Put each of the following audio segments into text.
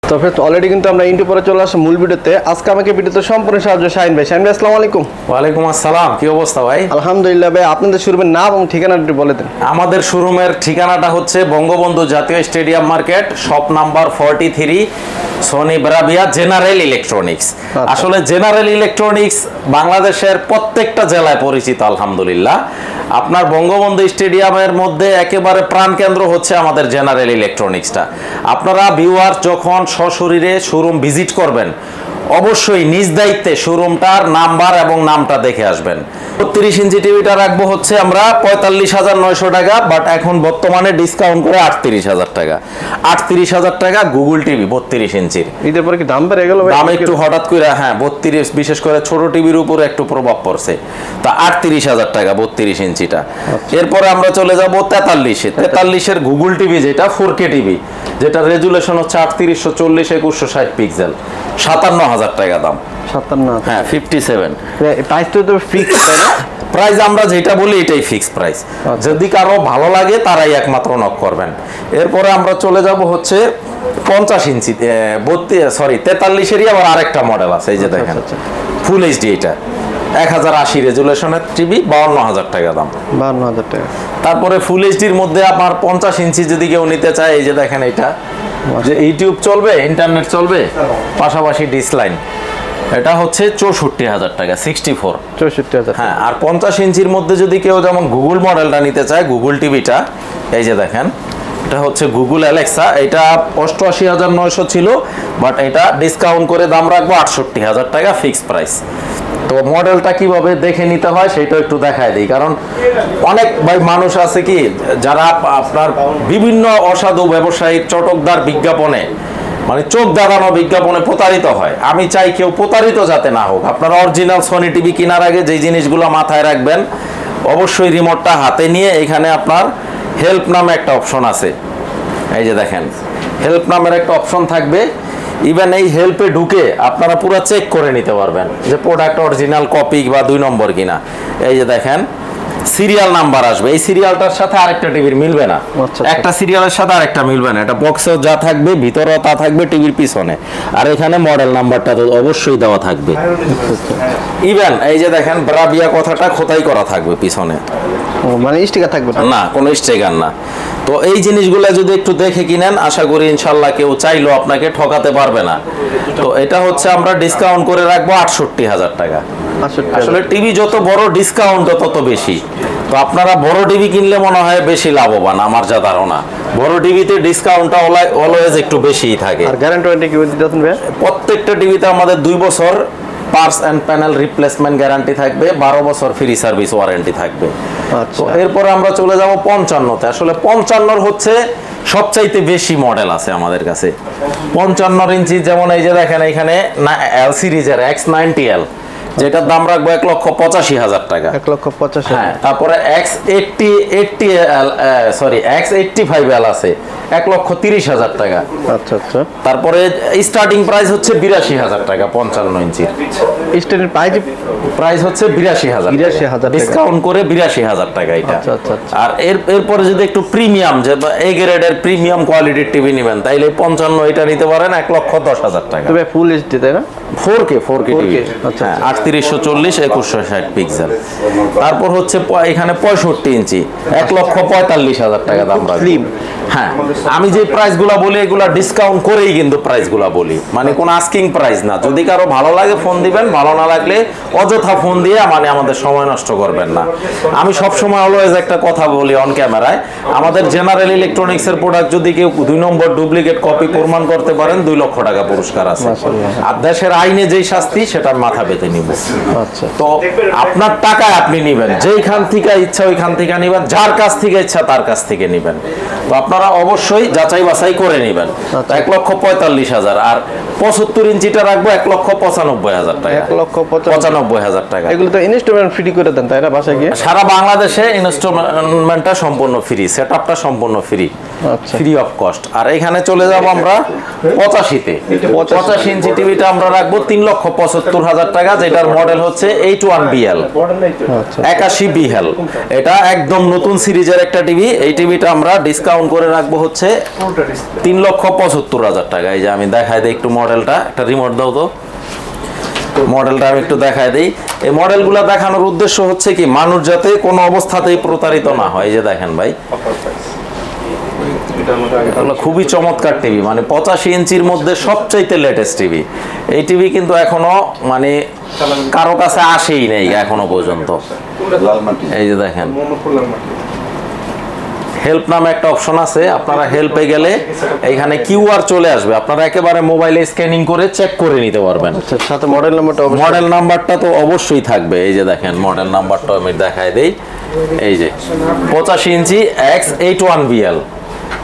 তো friends already কিন্তু আমরা ইন্টু পরে চলে আসি মূল ভিডিওতে। আজকে আমাকে ভিডিওতে সম্পূর্ণ সাহায্য শাহিন ভাই। শাহিন ভাই আসসালামু আলাইকুম। ওয়ালাইকুম আসসালাম, কি অবস্থা ভাই? আলহামদুলিল্লাহ ভাই। আপনাদের শোরুমের নাম এবং ঠিকানাটা বলে দেন। আমাদের শোরুমের ঠিকানাটা হচ্ছে বঙ্গবন্ধু জাতীয় stadium market, shop number 43, Sony Bravia general electronics. আসলে জেনারেল ইলেকট্রনিক্স বাংলাদেশের প্রত্যেকটা জেলায় পরিচিত আলহামদুলিল্লাহ। আপনার বঙ্গবন্ধু স্টেডিয়ামের মধ্যে একেবারে প্রাণকেন্দ্র হচ্ছে আমাদের জেনারেল ইলেকট্রনিক্সটা। আপনারা ভিউয়ার যখন সশরীরে শোরুম ভিজিট করবেন অবশ্যই নিজ দায়িত্বে শোরুমটার নাম্বার এবং নামটা দেখে আসবেন। 32 ইঞ্চি টিভিটা রাখবো হচ্ছে আমরা 45,900 টাকা, বাট এখন বর্তমানে ডিসকাউন্ট করে 38,000 টাকা। 38,000 টাকা গুগল টিভি 32 ইঞ্চির। ঈদের পরে কি দাম বেড়ে গেল ভাই? দাম একটু হঠাৎ করে, হ্যাঁ 32, বিশেষ করে ছোট টিভির উপর একটু প্রভাব পড়ছে। তা 38,000 টাকা 32 ইঞ্চিটা। এরপরে আমরা চলে যাব 43-এর গুগল টিভি, যেটা 4K টিভি, যেটা রেজুলেশন হচ্ছে 3840 2160 পিক্সেল, 57,000 টাকা দাম। 57? হ্যাঁ 57। প্রাইস তো ফিক্স তাই না? প্রাইস আমরা যেটা বলি এটাই ফিক্স প্রাইস। যদি কারো ভালো লাগে তারাই একমাত্র নক করবেন। এরপরে আমরা চলে যাব হচ্ছে 50 ইঞ্চি 43-এরই আবার আরেকটা মডেল আছে, এই যে দেখেন ফুল এইচডি, এটা 1080 রেজুলেশনের টিভি, 52,000 টাকা দাম। 52,000 টাকা। তারপরে ফুল এইচডির মধ্যে আপনার 50 ইঞ্চি যদি কেউ নিতে চায়, এই যে দেখেন এটা, যে ইউটিউব চলবে, ইন্টারনেট চলবে, পাশাপাশি ডিসলাইন, এটা হচ্ছে 64,000 টাকা, 64,000। হ্যাঁ। আর 50 ইঞ্চির মধ্যে যদি কেউ যেমন গুগল মডেলটা নিতে চায়, গুগল টিভিটা, এই যে দেখেন এটা হচ্ছে গুগল অ্যালেক্সা, এটা 88,900 ছিল, বাট এটা ডিসকাউন্ট করে দাম রাখবো 68,000 টাকা ফিক্স প্রাইস। তো মডেলটা কিভাবে দেখে নিতে হয় সেটা একটু দেখায় দিই, কারণ অনেক ভাই মানুষ আছে কি যারা আপনার বিভিন্ন অসাধু ব্যবসায়িক চটকদার বিজ্ঞাপনে, মানে চোখ দাঁড়ানো বিজ্ঞাপনে প্রতারিত হয়। আমি চাই কেউ প্রতারিত যাতে না হোক। আপনারা অরিজিনাল সনি টিভি কেনার আগে যে জিনিসগুলো মাথায় রাখবেন, অবশ্যই রিমোটটা হাতে নিয়ে এখানে আপনার হেল্প নামে একটা অপশন আছে, এই যে দেখেন হেল্প নামের একটা অপশন থাকবে। ইভেন এই হেল্পে ঢুকে আপনারা পুরো চেক করে নিতে পারবেন যে প্রোডাক্ট অরিজিনাল কপি বা 2 নম্বর কিনা। এই যে দেখেন সিরিয়াল নাম্বার আসবে, এই সিরিয়ালটার সাথে আরেকটা টিভির মিলবে না, একটা সিরিয়ালের সাথে আরেকটা মিলবে না। এটা বক্সেও যা থাকবে ভিতরেও তা থাকবে টিভির পিছনে, আর এখানে মডেল নাম্বারটা তো অবশ্যই দেওয়া থাকবে। ইভেন এই যে দেখেন ব্রাভিয়া কথাটা খোদাই করা থাকবে পিছনে, মানে স্টিকার থাকবে না, কোনো স্টিকার না। তো এই জিনিসগুলো যদি একটু দেখে কিনেন, আশা করি ইনশাল্লাহ কেউ চাইলেও আপনাকে ঠকাতে পারবে না। তো এটা হচ্ছে আমরা ডিসকাউন্ট করে রাখবো 68,000 টাকা। আসলে টিভি যত বড় ডিসকাউন্ট তত বেশি। তো আপনারা বড় টিভি কিনলে মনে হয় বেশি লাভবান, আমার যা ধারণা। বড় টিভিতে ডিসকাউন্টটা অলওয়েজ একটু বেশিই থাকে। আর গ্যারান্টি ওয়ারেন্টি কি দিতেছেন ভাই? প্রত্যেকটা টিভিতে আমাদের 2 বছর parts and panel replacement guarantee থাকবে, 12 বছর ফ্রি সার্ভিস ওয়ারেন্টি থাকবে। আচ্ছা। এরপরে আমরা চলে যাব 55-তে। আসলে 55 হচ্ছে সবচাইতে বেশি মডেল আছে আমাদের কাছে। 55 ইঞ্চি যেমন এই যে দেখেন এখানে এল সিরিজের X90L, যেটার দাম রাখবো 1,85,000 টাকা। 1,85,000। হ্যাঁ। তারপরে X85L আছে 1,30,000 টাকা। আচ্ছা আচ্ছা। তারপরে স্টার্টিং প্রাইস হচ্ছে 82,000 টাকা 55 ইঞ্চির। স্টার্টিং প্রাইস হচ্ছে 82,000, ডিসকাউন্ট করে 82,000 টাকা এটা। আচ্ছা আচ্ছা। আর এরপরে যদি একটু প্রিমিয়াম, যে এ গ্রেডের প্রিমিয়াম কোয়ালিটির টিভি নেবেন, তাইলে 55 এটা নিতে পারেন 1,10,000 টাকা। তবে ফুল এইচডি তাই না? 4K TV. আচ্ছা। 3840 2160 পিক্সেল। তারপর হচ্ছে এখানে 65 ইঞ্চি 1,45,000 টাকা দাম রাখবে। হ্যাঁ, আমি যে প্রাইসগুলো বলি এগুলা ডিসকাউন্ট করেই কিন্তু প্রাইসগুলো বলি, মানে কোনো আস্কিং প্রাইস না। যদি কারো ভালো লাগে ফোন দিবেন, ভালো না লাগলে অযথা ফোন দিয়ে মানে আমাদের সময় নষ্ট করবেন না। আমি সব সময় অলওয়েজ একটা কথা বলি অন ক্যামেরায়, আমাদের জেনারেল ইলেকট্রনিক্সের প্রোডাক্ট যদি কেউ 2 নম্বর ডুপ্লিকেট কপি প্রমাণ করতে পারেন 2 লক্ষ টাকা পুরস্কার আছে। আর দেশের আইনে যেই শাস্তি সেটা মাথা পেতে নিব। আচ্ছা। তো আপনার টাকায় আপনি নিবেন, যেইখান থেকে ইচ্ছা ওইখান থেকে নিবেন, যার কাছ থেকে ইচ্ছা তার কাছ থেকে নিবেন। তো আপনারা অবশ্যই যাচাই বাছাই করে নেবেন। 1,45,000। আর 75 ইঞ্চিটা রাখবো 1,95,000 টাকা। 1,95,000 টাকা। এগুলো তো ইনস্টলমেন্ট ফ্রি করে দেন তাই না বাসায় গিয়ে? সারা বাংলাদেশে ইনস্টলমেন্টটা সম্পূর্ণ ফ্রি, সেটআপটা সম্পূর্ণ ফ্রি, ফ্রি অফ কস্ট। আর এখানে চলে যাব আমরা 85-তে। 85 ইঞ্চি টিভিটা আমরা রাখবো 3,75,000 টাকা, যেটা এটার মডেল হচ্ছে 81BL, আচ্ছা 81BL। এটা একদম নতুন সিরিজের একটা টিভি। এই টিভিটা আমরা ডিসকাউন্ট করে রাখবো হচ্ছে 3,75,000 টাকা। এই যে আমি দেখাই দিই একটু মডেলটা, একটা রিমোট দাও তো, মডেলটা আমি একটু দেখাই দিই। এই মডেলগুলো দেখানোর উদ্দেশ্য হচ্ছে কি, মানুষ যাতে কোনো অবস্থাতেই প্রতারিত না হয়। এই যে দেখেন ভাই, এগুলো খুবই চমৎকার টিভি, মানে 85 ইঞ্চির মধ্যে সবচাইতে লেটেস্ট টিভি। এই টিভি কিন্তু এখনো মানে কারো কাছে আসেই নেই এখনো পর্যন্ত। এই যে দেখেন, হেল্প নামে একটা অপশন আছে, আপনারা হেল্পে গেলে এইখানে কিউআর চলে আসবে, আপনারা একেবারে মোবাইলে স্ক্যানিং করে চেক করে নিতে পারবেন। আচ্ছা, সাথে মডেল নাম্বারটা মডেল নাম্বারটা তো অবশ্যই থাকবে। এই যে দেখেন মডেল নাম্বারটা আমি দেখাই দেই, এই যে 85 ইঞ্চি X81BL।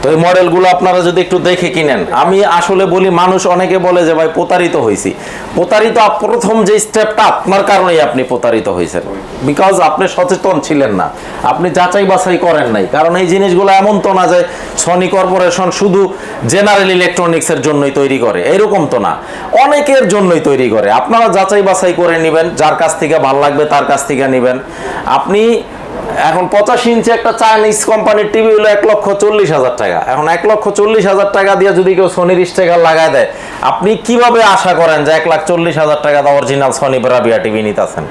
তো এই মডেলগুলো আপনারা যদি একটু দেখে কিনেন, আমি আসলে বলি, মানুষ অনেকে বলে যে ভাই প্রতারিত হয়েছি। প্রতারিত প্রথম যে স্টেপটা আপনার কারণেই আপনি প্রতারিত হয়েছেন, বিকজ আপনি সচেতন ছিলেন না, আপনি যাচাই বাছাই করেন নাই। কারণ এই জিনিসগুলো এমন তো না যে সনি কর্পোরেশন শুধু জেনারেল ইলেকট্রনিক্সের জন্যই তৈরি করে, এরকম তো না, অনেকের জন্যই তৈরি করে। আপনারা যাচাই বাছাই করে নেবেন, যার কাছ থেকে ভালো লাগবে তার কাছ থেকে নেবেন। আপনি এখন 85 ইঞ্চি একটা চাইনিজ কোম্পানির টিভি হলো 1,40,000 টাকা। এখন 1,40,000 টাকা দিয়ে যদি কেউ সনির স্টিকার লাগায় দেয়, আপনি কিভাবে আশা করেন যে 1,40,000 টাকা দিয়ে অরিজিনাল সনি ব্রাভিয়া টিভি নিতেছেন?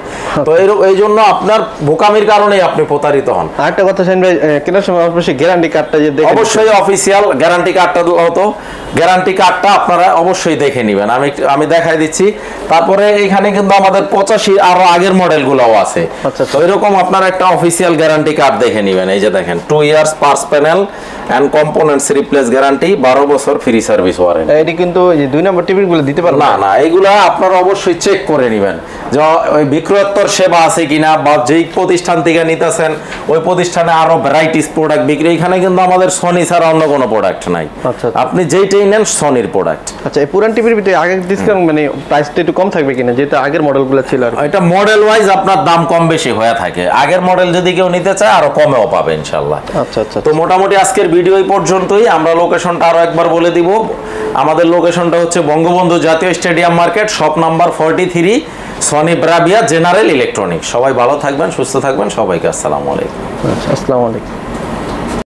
তো এই জন্য আপনার বোকামির কারণেই আপনি প্রতারিত হন। আরেকটা কথা শাহিন ভাই, কেনার সময় অবশ্যই গ্যারান্টি কার্ডটা যে দেখে অবশ্যই অফিসিয়াল গ্যারান্টি কার্ডটা হতো, গ্যারান্টি কার্ডটা আপনারা অবশ্যই দেখে নেবেন। আমি দেখাই দিচ্ছি। তারপরে এখানে কিন্তু আমাদের 85 আরো আগের মডেলগুলোও আছে। আচ্ছা, তো এরকম আপনারা একটা অফিসিয়াল গ্যারান্টি কার্ড দেখে নেবেন। এই যে দেখেন, 2 years parts panel and components replace guarantee, 12 বছর ফ্রি সার্ভিস ওয়ারেন্টি। এটি কিন্তু এই যে 2 নম্বর টিভিগুলো দিতে পারবে না না, এগুলা আপনারা অবশ্যই চেক করে নেবেন যে ওই বিক্রয়োত্তর সেবা আছে কিনা, বা যেই প্রতিষ্ঠান থেকে নিতেছেন ওই প্রতিষ্ঠানে আরো ভ্যারাইটিস প্রোডাক্ট বিক্রি। এখানে কিন্তু আমাদের সনি ছাড়া অন্য কোনো প্রোডাক্ট নাই। আচ্ছা, আপনি যেইটাই নেন সনির প্রোডাক্ট। আচ্ছা, এই পুরান টিভির ভিতরে আগের ডিসকাউন্ট মানে প্রাইসটা একটু কম থাকবে কিনা, যেটা আগের মডেলগুলো ছিল? আর এটা মডেল ওয়াইজ আপনার দাম কম বেশি হয়ে থাকে। আগের মডেল যদি কেউ নিতে চায় আরো কমেও পাবে ইনশাআল্লাহ। আচ্ছা আচ্ছা, তো মোটামুটি আজকের ভিডিও এই পর্যন্তই। আমরা লোকেশনটা আরো একবার বলে দিব। আমাদের লোকেশনটা হচ্ছে বঙ্গবন্ধু জাতীয় stadium market, shop number 43, Sony Bravia general electronics. সবাই ভালো থাকবেন, সুস্থ থাকবেন। সবাইকে আসসালামু আলাইকুম। আচ্ছা, আসসালামু আলাইকুম।